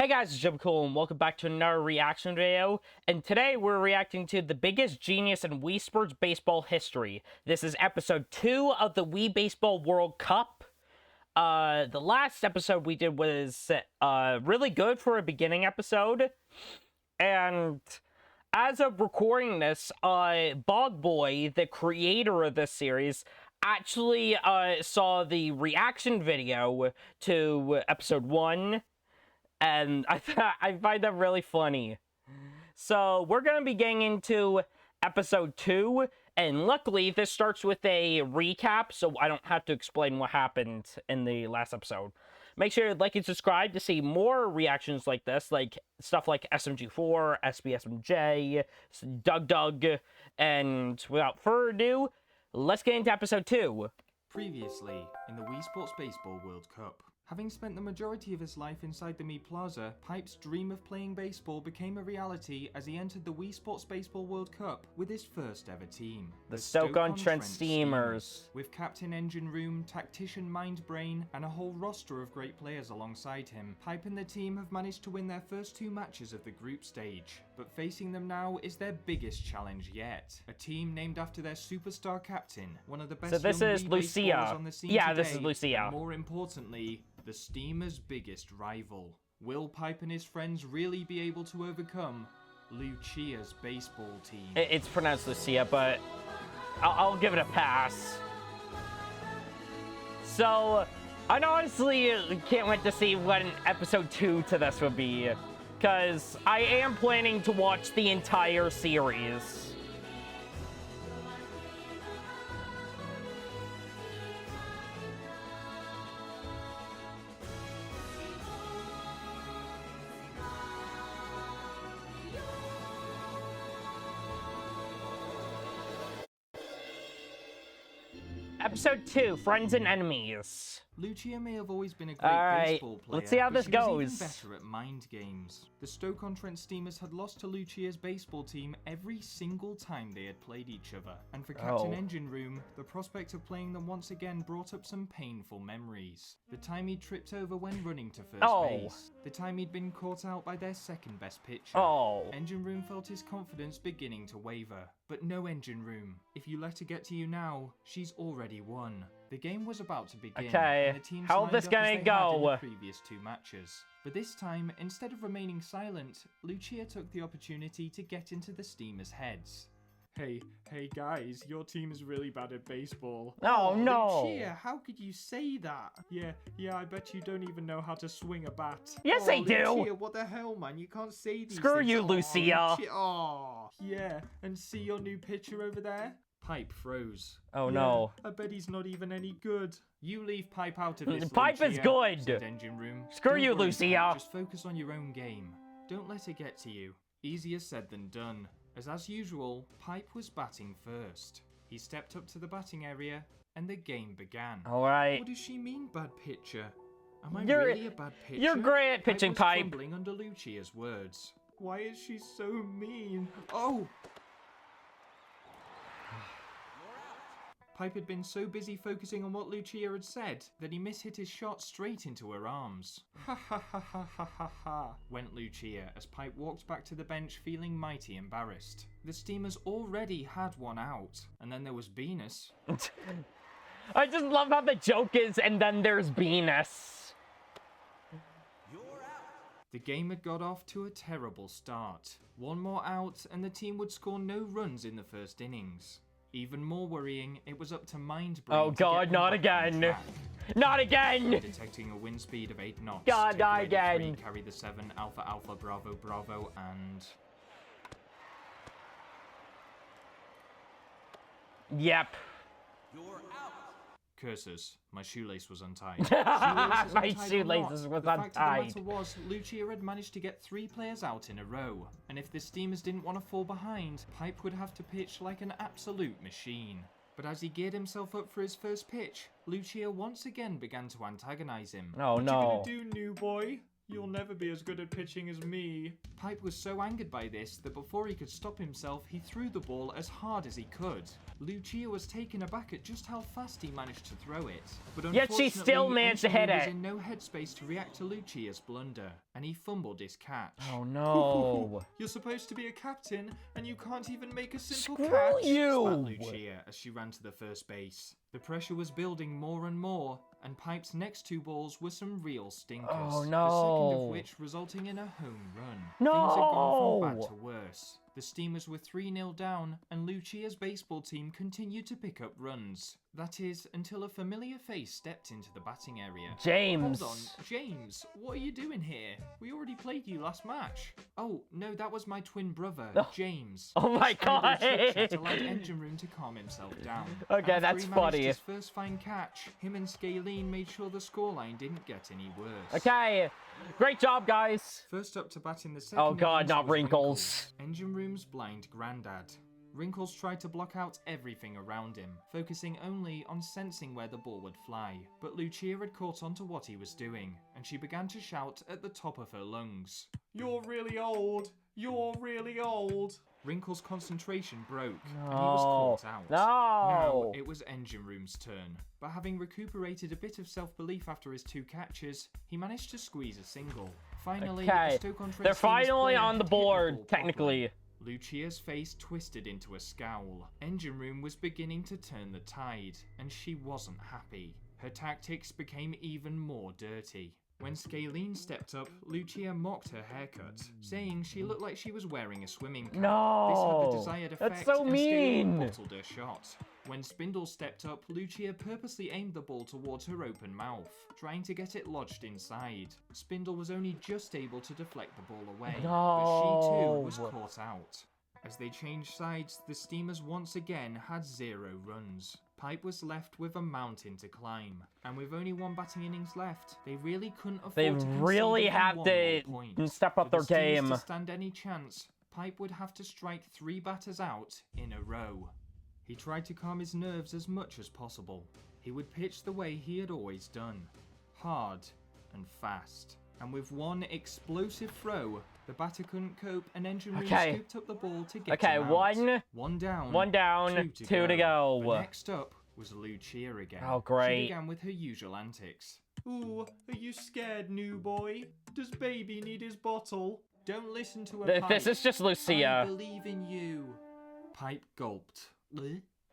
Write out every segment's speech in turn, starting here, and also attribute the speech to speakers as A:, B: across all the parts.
A: Hey guys, it's Jim Cool, and welcome back to another reaction video. And today we're reacting to the biggest genius in Wii Sports baseball history. This is episode 2 of the Wii Baseball World Cup. The last episode we did was really good for a beginning episode. And as of recording this, Bog Boy, the creator of this series, actually saw the reaction video to episode 1. And I find that really funny. So we're going to be getting into episode 2. And luckily, this starts with a recap, so I don't have to explain what happened in the last episode. Make sure to like and subscribe to see more reactions like this, like stuff like SMG4, SBSMJ, Doug, and without further ado, let's get into episode 2.
B: Previously, in the Wii Sports Baseball World Cup. Having spent the majority of his life inside the Mii Plaza, Pipe's dream of playing baseball became a reality as he entered the Wii Sports Baseball World Cup with his first ever team.
A: The Stoke-On-Trent Steamers.
B: With Captain Engine Room, Tactician Mindbrain, and a whole roster of great players alongside him, Pipe and the team have managed to win their first 2 matches of the group stage. But facing them now is their biggest challenge yet. A team named after their superstar captain, one of the best
A: this
B: young
A: is
B: Wii
A: Lucia.
B: baseballers on the scene
A: Yeah,
B: today,
A: this is Lucia.
B: and more importantly, the Steamers' biggest rival. Will Pipe and his friends really be able to overcome Lucia's baseball team?
A: It's pronounced Lucia, but I'll give it a pass. So, I honestly can't wait to see what an episode 2 to this would be, because I am planning to watch the entire series. Episode 2, Friends and Enemies.
B: Lucia may have always been a great baseball player,
A: let's see how this
B: but she was
A: goes.
B: even better at mind games. The Stoke-On-Trent Steamers had lost to Lucia's baseball team every single time they had played each other, and for Captain Engine Room, the prospect of playing them once again brought up some painful memories. The time he'd tripped over when running to first base, the time he'd been caught out by their second best pitcher. Engine Room felt his confidence beginning to waver. But no, Engine Room. If you let her get to you now, she's already won. The game was about to begin, and the teams
A: how
B: lined
A: this
B: up
A: gonna
B: as they had in
A: go?
B: the previous 2 matches. But this time, instead of remaining silent, Lucia took the opportunity to get into the Steamers' heads. Hey guys, your team is really bad at baseball.
A: Oh no!
B: Lucia, how could you say that? Yeah, I bet you don't even know how to swing a bat.
A: Yes, I do!
B: Lucia, what the hell, man? You can't say these
A: Screw
B: things.
A: you, Lucia!
B: Yeah, and see your new pitcher over there? Pipe froze.
A: Oh no.
B: I bet he's not even any good. You leave Pipe out of this,
A: Pipe
B: Lucia,
A: is good!
B: said Engine Room.
A: Screw
B: Don't
A: you,
B: worry,
A: Lucia!
B: Pipe, just focus on your own game. Don't let it get to you. Easier said than done. As usual, Pipe was batting first. He stepped up to the batting area, and the game began.
A: Alright.
B: What does she mean, bad pitcher? Am I
A: You're-
B: really a bad pitcher?
A: You're great at pitching,
B: was
A: Pipe.
B: fumbling under Lucia's words. Why is she so mean? Oh! Pipe had been so busy focusing on what Lucia had said that he mishit his shot straight into her arms. Ha ha ha ha ha ha ha, went Lucia as Pipe walked back to the bench feeling mighty embarrassed. The Steamers already had one out, and then there was Venus.
A: I just love how the joke is, and then there's Venus.
B: The game had got off to a terrible start. One more out, and the team would score no runs in the first innings. Even more worrying, it was up to Mindbrain.
A: Oh god, not again! Not again!
B: Detecting a wind speed of 8 knots.
A: God, not again!
B: 3, carry the 7, Alpha Alpha Bravo Bravo, and...
A: Yep.
B: Curses, my shoelace was untied.
A: My shoelaces was
B: The fact of the
A: untied.
B: matter was, Lucia had managed to get 3 players out in a row, and if the Steamers didn't want to fall behind, Pipe would have to pitch like an absolute machine. But as he geared himself up for his first pitch, Lucia once again began to antagonize him.
A: Oh no.
B: What you gonna do, new boy? You'll never be as good at pitching as me. Pipe was so angered by this that before he could stop himself, he threw the ball as hard as he could. Lucia was taken aback at just how fast he managed to throw it. But
A: Yet she still managed to hit
B: Engine Room
A: it.
B: was in no headspace to react to Lucia's blunder, and he fumbled his catch.
A: Oh no.
B: You're supposed to be a captain, and you can't even make a simple
A: Screw
B: catch,
A: you!
B: spat Lucia as she ran to the first base. The pressure was building more and more, and Pipe's next 2 balls were some real stinkers.
A: Oh
B: The second
A: no.
B: of which resulting in a home run.
A: No!
B: Things had gone from bad to worse. The Steamers were 3-0 down, and Lucia's baseball team continued to pick up runs. That is, until a familiar face stepped into the batting area.
A: James.
B: Hold on, James, what are you doing here? We already played you last match. Oh, no, that was my twin brother, James.
A: Oh my God.
B: That allowed Engine Room to calm himself down.
A: Okay,
B: After
A: that's
B: he managed
A: funny.
B: his first fine catch, him and Scalene made sure the scoreline didn't get any worse.
A: Okay. Great job, guys.
B: First up to bat in the second
A: Oh God,
B: innings
A: not
B: was
A: Wrinkles.
B: Engine Room's blind granddad. Wrinkles tried to block out everything around him, focusing only on sensing where the ball would fly. But Lucia had caught on to what he was doing, and she began to shout at the top of her lungs. You're really old! You're really old! Wrinkles' concentration broke, and he was caught out. Now
A: No.
B: it was Engine Room's turn, but having recuperated a bit of self-belief after his 2 catches, he managed to squeeze a single. Finally,
A: Okay.
B: a Stoke-On-Trent
A: They're
B: Steamers
A: finally
B: player
A: on the
B: hit ball
A: board,
B: properly.
A: technically.
B: Lucia's face twisted into a scowl. Engine Room was beginning to turn the tide, and she wasn't happy. Her tactics became even more dirty. When Scalene stepped up, Lucia mocked her haircut, saying she looked like she was wearing a swimming cap.
A: No.
B: This had the desired effect,
A: That's so
B: and
A: mean.
B: Scalene bottled her shot. When Spindle stepped up, Lucia purposely aimed the ball towards her open mouth, trying to get it lodged inside. Spindle was only just able to deflect the ball away, but she too was caught out. As they changed sides, the Steamers once again had 0 runs. Pipe was left with a mountain to climb, and with only 1 batting innings left, they really couldn't afford
A: They
B: to concede
A: really
B: even
A: have
B: 1
A: to
B: more point.
A: step up
B: For
A: their
B: the Steamers
A: game.
B: to stand any chance, Pipe would have to strike 3 batters out in a row. He tried to calm his nerves as much as possible. He would pitch the way he had always done, hard and fast. And with 1 explosive throw, the batter couldn't cope, and Engine Room scooped up the ball to get him out. One down, 2 to go. But next up was Lucia again.
A: Oh, great.
B: She began with her usual antics. Ooh, are you scared, new boy? Does baby need his bottle? Don't listen to her, Pipe.
A: This is just Lucia.
B: I believe in you. Pipe gulped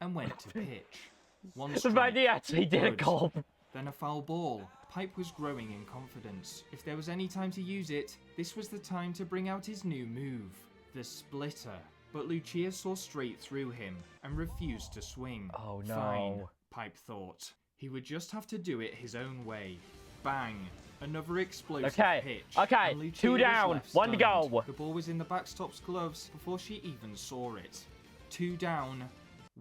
B: and went to pitch. 1
A: The
B: strike.
A: idea actually did a
B: Good.
A: gulp.
B: Then a foul ball. Pipe was growing in confidence. If there was any time to use it, this was the time to bring out his new move, the splitter. But Lucia saw straight through him and refused to swing.
A: Oh no.
B: Fine, Pipe thought. He would just have to do it his own way. Bang! Another explosive pitch.
A: Okay,
B: and Lucia
A: 2
B: was
A: down,
B: left
A: 1 to
B: stunned.
A: go.
B: The ball was in the backstop's gloves before she even saw it. 2 down,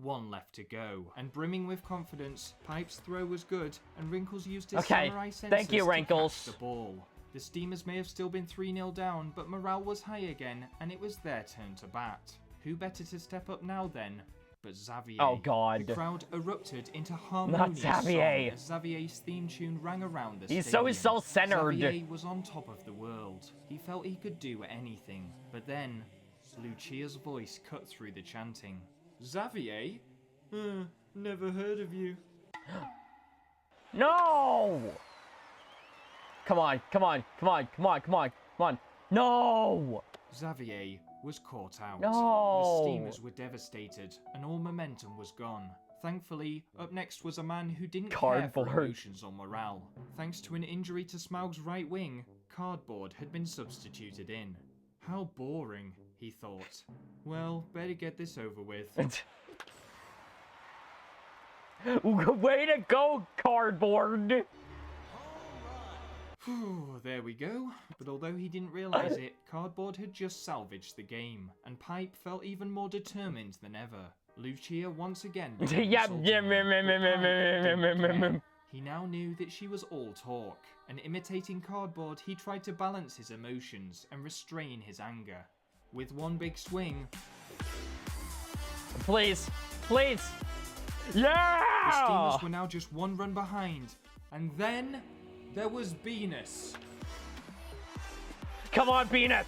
B: 1 left to go. And brimming with confidence, Pipe's throw was good, and Wrinkles used his samurai senses
A: thank you,
B: to
A: Wrinkles.
B: catch the ball. The Steamers may have still been 3-0 down, but morale was high again, and it was their turn to bat. Who better to step up now then but Xavier?
A: Oh, God.
B: The crowd erupted into harmonious
A: Xavier.
B: song as Xavier's theme tune rang around the
A: He's
B: stadium.
A: so self-centered.
B: Xavier was on top of the world. He felt he could do anything. But then, Lucia's voice cut through the chanting. Xavier? Never heard of you.
A: No! Come on, come on, come on, come on, come on, come on. No!
B: Xavier was caught out.
A: No!
B: The Steamers were devastated, and all momentum was gone. Thankfully, up next was a man who didn't care for
A: Cardboard.
B: emotions or morale. Thanks to an injury to Smaug's right wing, Cardboard had been substituted in. How boring, he thought. Well, better get this over with.
A: Way to go, Cardboard!
B: Whew, there we go. But although he didn't realise it, Cardboard had just salvaged the game, and Pipe felt even more determined than ever. Lucia once again began
A: Yeah,
B: insulting
A: yeah,
B: him, but Pipe didn't care.
A: yeah.
B: He now knew that she was all talk, and imitating Cardboard, he tried to balance his emotions and restrain his anger. With 1 big swing,
A: Please, please.
B: the
A: Yeah!
B: Steamers were now just 1 run behind, and then there was Venus.
A: Come on, Venus!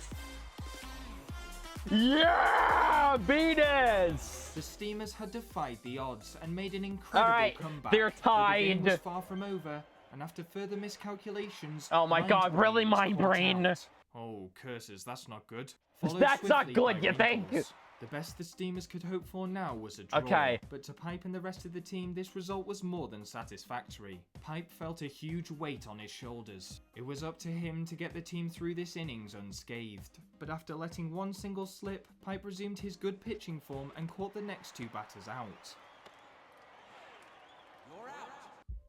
A: Yeah! Venus!
B: The Steamers had defied the odds and made an incredible comeback.
A: They're
B: But the game
A: tied.
B: was far from over, and after further miscalculations,
A: Oh my god, really,
B: was
A: Mind
B: caught
A: Brain?
B: out. Oh, curses, that's not good. Followed
A: That's not
B: swiftly
A: good,
B: by
A: you think?
B: wrinkles. The best the Steamers could hope for now was a draw.
A: Okay.
B: But to Pipe and the rest of the team, this result was more than satisfactory. Pipe felt a huge weight on his shoulders. It was up to him to get the team through this innings unscathed. But after letting one single slip, Pipe resumed his good pitching form and caught the next two batters out.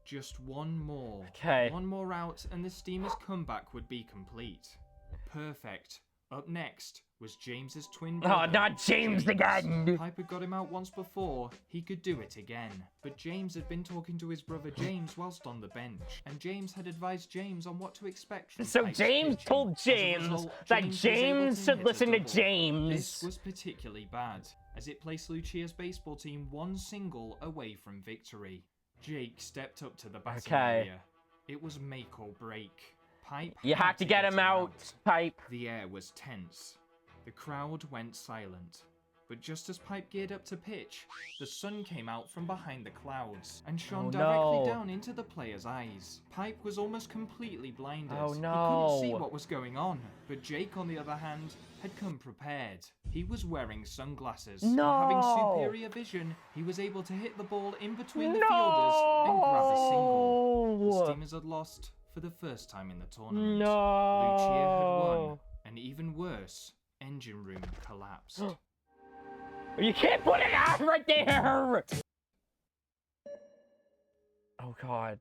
B: Just one more.
A: Okay.
B: One more out and the Steamers' comeback would be complete. Perfect. Up next was James's twin brother.
A: Oh, not James again!
B: Piper got him out once before. He could do it again. But James had been talking to his brother James whilst on the bench, and James had advised James on what to expect from
A: So
B: Pipe's
A: James
B: pitching.
A: told
B: As a
A: James
B: result,
A: that
B: was
A: James
B: able to
A: should
B: hit a
A: listen to
B: double.
A: James.
B: This was particularly bad, as it placed Lucia's baseball team one single away from victory. Jake stepped up to the batting area. It was make or break. Pipe
A: You
B: had
A: have to get him out, Pipe.
B: The air was tense. The crowd went silent. But just as Pipe geared up to pitch, the sun came out from behind the clouds and shone directly down into the player's eyes. Pipe was almost completely blinded.
A: Oh,
B: He
A: no.
B: couldn't see what was going on. But Jake, on the other hand, had come prepared. He was wearing sunglasses.
A: No.
B: And having superior vision, he was able to hit the ball in between the fielders and grab a single. The Steamers had lost for the first time in the tournament. Lucia had won. And even worse, engine room collapsed.
A: You can't put it out right there! Oh god.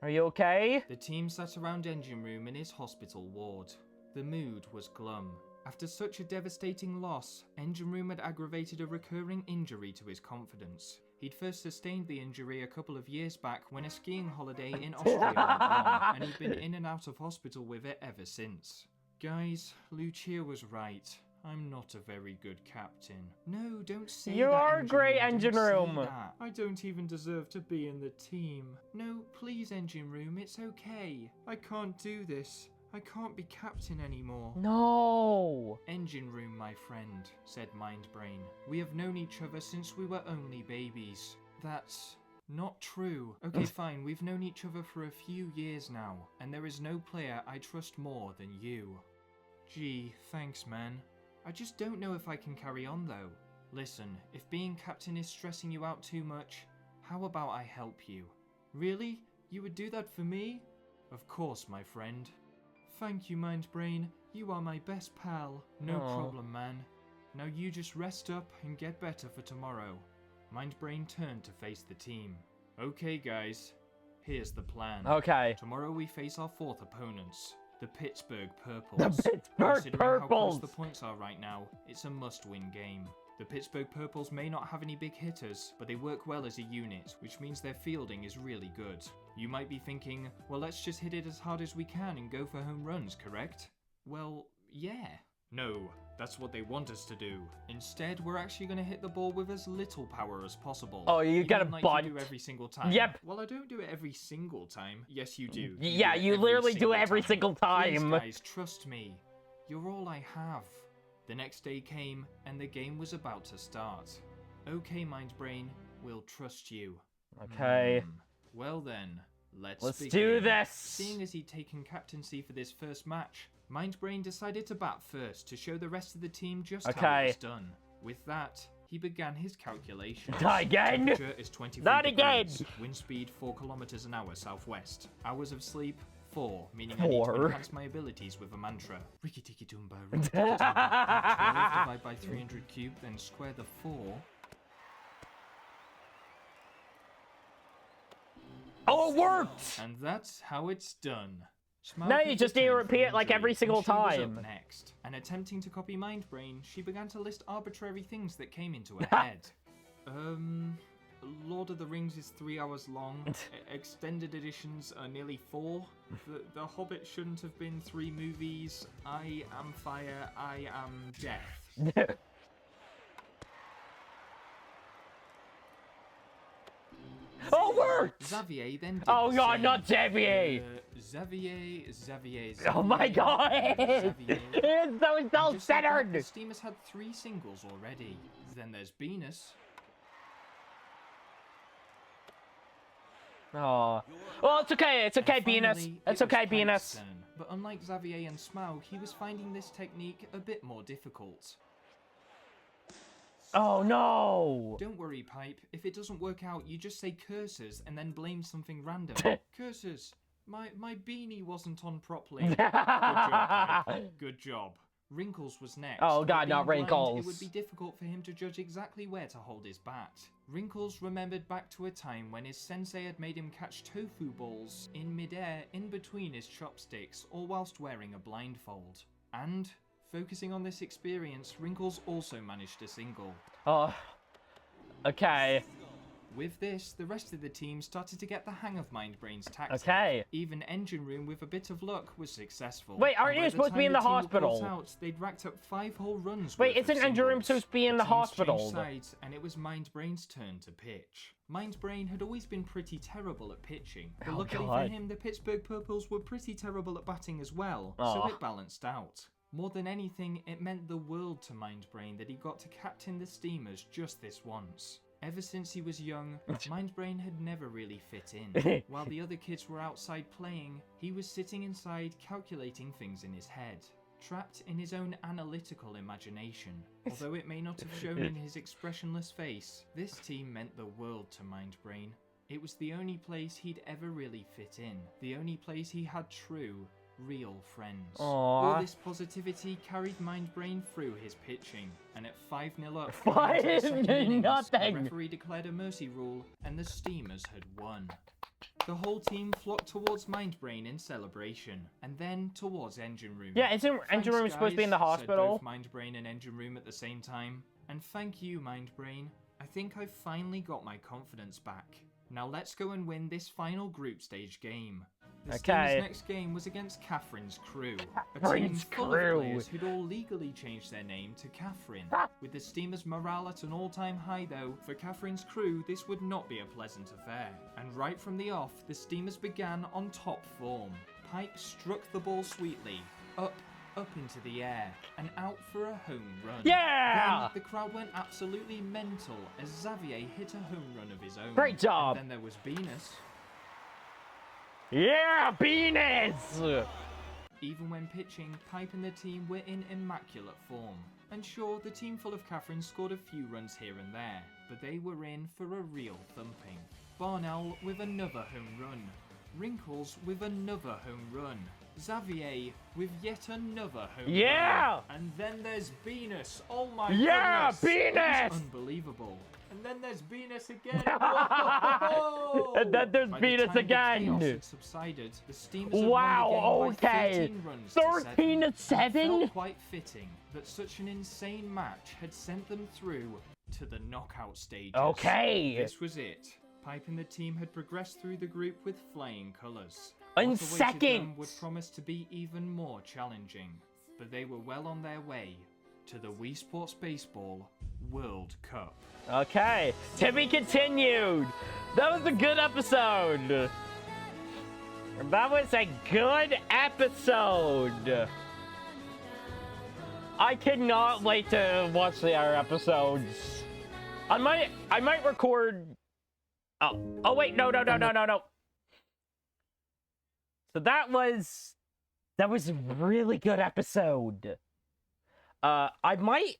A: Are you okay?
B: The team sat around engine room in his hospital ward. The mood was glum. After such a devastating loss, engine room had aggravated a recurring injury to his confidence. He'd first sustained the injury a couple of years back when a skiing holiday in Austria went wrong, and he'd been in and out of hospital with it ever since. Guys, Lucia was right. I'm not a very good captain. No, don't say that.
A: You are
B: engine
A: great,
B: room.
A: engine
B: Don't say
A: room.
B: that. I don't even deserve to be in the team. No, please, engine room, it's okay. I can't do this. I can't be captain anymore.
A: No!
B: Engine room, my friend, said Mind Brain. We have known each other since we were only babies. That's not true. Okay, fine, we've known each other for a few years now, and there is no player I trust more than you. Gee, thanks, man. I just don't know if I can carry on, though. Listen, if being captain is stressing you out too much, how about I help you? Really? You would do that for me? Of course, my friend. Thank you, Mind Brain. You are my best pal. No problem, man. Now you just rest up and get better for tomorrow. Mind Brain turned to face the team. Okay, guys. Here's the plan.
A: Okay.
B: Tomorrow we face our fourth opponents, the Pittsburgh Purples.
A: The Pittsburgh
B: Considering how close
A: Purples!
B: the points are right now, it's a must-win game. The Pittsburgh Purples may not have any big hitters, but they work well as a unit, which means their fielding is really good. You might be thinking, well, let's just hit it as hard as we can and go for home runs, correct? Well, yeah. No, that's what they want us to do. Instead, we're actually going to hit the ball with as little power as possible.
A: Oh, you gotta
B: don't like
A: bunt.
B: to do every single time.
A: Yep.
B: Well, I don't do it every single time. Yes, you do.
A: Yeah,
B: do it
A: you
B: every
A: literally do
B: single
A: it every single time.
B: Please, guys, trust me. You're all I have. The next day came, and the game was about to start. Okay, Mind Brain, we'll trust you.
A: Okay.
B: Well then, let's
A: do
B: begin.
A: this!
B: Seeing as he'd taken captaincy for this first match, Mind Brain decided to bat first to show the rest of the team just how it was done. With that, he began his calculations.
A: Not again!
B: Temperature is 23
A: Not again!
B: degrees. Wind speed 4 kilometers an hour southwest. Hours of sleep 4, meaning I need to
A: 4.
B: enhance my abilities with a mantra. Riki tiki tumba, riki tiki tumba. 12 divided by 300 cubed, then square the 4.
A: Oh, it worked!
B: And that's how it's done.
A: Now you just need to repeat it like every single time.
B: Up next, and attempting to copy Mind Brain, she began to list arbitrary things that came into her head. Lord of the Rings is 3 hours long. Extended editions are nearly 4. The Hobbit shouldn't have been 3 movies. I am fire. I am death.
A: Oh, it worked!
B: Xavier then did
A: Oh
B: the
A: god,
B: same.
A: not Xavier!
B: Xavier.
A: Oh my god!
B: Xavier.
A: It's so
B: And just like that,
A: self-centered!
B: the Steamers had 3 singles already. Then there's Venus.
A: Oh. Well, it's okay. It's okay, Venus.
B: Finally,
A: It's
B: it was
A: okay,
B: Pike's
A: Venus.
B: turn. But unlike Xavier and Smaug, he was finding this technique a bit more difficult.
A: Oh no!
B: Don't worry, Pipe. If it doesn't work out, you just say curses and then blame something random. Curses. My beanie wasn't on properly. Good job, Pipe. Good job. Wrinkles was next.
A: Oh
B: but
A: god,
B: being
A: not
B: blind,
A: Wrinkles.
B: It would be difficult for him to judge exactly where to hold his bat. Wrinkles remembered back to a time when his sensei had made him catch tofu balls in midair in between his chopsticks, all whilst wearing a blindfold. And, focusing on this experience, Wrinkles also managed a single.
A: Oh. Okay.
B: With this, the rest of the team started to get the hang of MindBrain's tactics.
A: Okay.
B: Even Engine Room, with a bit of luck, was successful.
A: Wait, aren't
B: And by
A: you
B: the
A: supposed to be
B: time
A: in the
B: team were
A: hospital?
B: brought Out, they'd racked up 5 whole runs.
A: Wait,
B: worth of
A: isn't Engine Room
B: singles.
A: supposed to be in the
B: teams
A: hospital?
B: changed sides, and it was MindBrain's turn to pitch. MindBrain had always been pretty terrible at pitching, but
A: Oh,
B: luckily
A: God.
B: for him, the Pittsburgh Purples were pretty terrible at batting as well,
A: Aw.
B: so it balanced out. More than anything, it meant the world to MindBrain that he got to captain the Steamers just this once. Ever since he was young, MindBrain had never really fit in. While the other kids were outside playing, he was sitting inside calculating things in his head, trapped in his own analytical imagination. Although it may not have shown in his expressionless face, this team meant the world to MindBrain. It was the only place he'd ever really fit in, the only place he had true, real friends.
A: Aww.
B: All this positivity carried MindBrain through his pitching, and at 5-0 up,
A: 5-0
B: into the second innings, the
A: nothing.
B: referee declared a mercy rule, and the Steamers had won. The whole team flocked towards MindBrain in celebration, and then towards Engine Room.
A: Yeah, isn't Engine Room
B: "Thanks,
A: supposed to be in the
B: guys,"
A: hospital?
B: said both MindBrain and Engine Room at the same time. And thank you, MindBrain. I think I've finally got my confidence back. Now let's go and win this final group stage game. The
A: Okay.
B: Steamers' next game was against Catherine's crew, a team
A: Catherine's
B: full
A: crew.
B: of players who'd all legally changed their name to Catherine. With the Steamers' morale at an all-time high though, for Catherine's crew this would not be a pleasant affair. And right from the off, the Steamers began on top form. Pipe struck the ball sweetly, up into the air, and out for a home run.
A: Yeah!
B: Then the crowd went absolutely mental as Xavier hit a home run of his own.
A: Great job!
B: And then there was Venus.
A: Yeah, Venus!
B: Even when pitching, Pipe and the team were in immaculate form. And sure, the team full of Catherine scored a few runs here and there, but they were in for a real thumping. Barnell with another home run. Wrinkles with another home run. Xavier with yet another home
A: Yeah!
B: run. And then there's Venus. Oh my
A: Yeah,
B: goodness. It
A: Venus!
B: was unbelievable. And then there's Venus again. Whoa!
A: And then there's
B: By the
A: Venus
B: time the
A: again.
B: chaos had subsided, the Steamers had
A: Wow,
B: won the game by
A: okay.
B: 13 runs
A: 13 to
B: to 7.
A: seven?
B: It felt quite fitting that such an insane match had sent them through to the knockout stages.
A: Okay.
B: This was it. Pipe and the team had progressed through the group with flying colours.
A: In
B: What awaited them
A: second.
B: would promise to be even more challenging, but they were well on their way to the Wii Sports Baseball World Cup.
A: Okay, to be continued. That was a good episode. That was a good episode. I cannot wait to watch the other episodes. I might record. Oh wait, no. So that was a really good episode. I might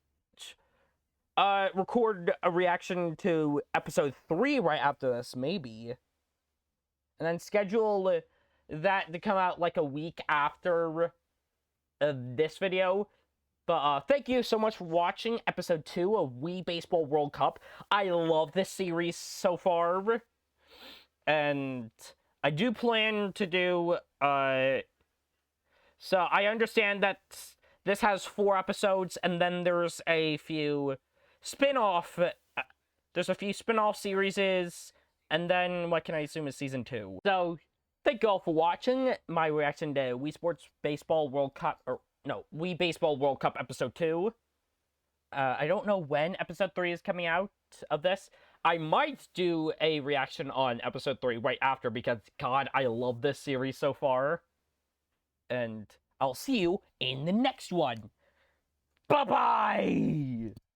A: record a reaction to episode 3 right after this, maybe. And then schedule that to come out like a week after this video. But thank you so much for watching episode 2 of Wii Baseball World Cup. I love this series so far. And I do plan to do, so I understand that this has 4 episodes, and then there's a few spin-off, series, and then what can I assume is season 2. So, thank you all for watching my reaction to Wii Sports Baseball World Cup, Wii Baseball World Cup episode 2. I don't know when episode 3 is coming out of this. I might do a reaction on episode 3 right after because, God, I love this series so far. And I'll see you in the next one. Bye-bye!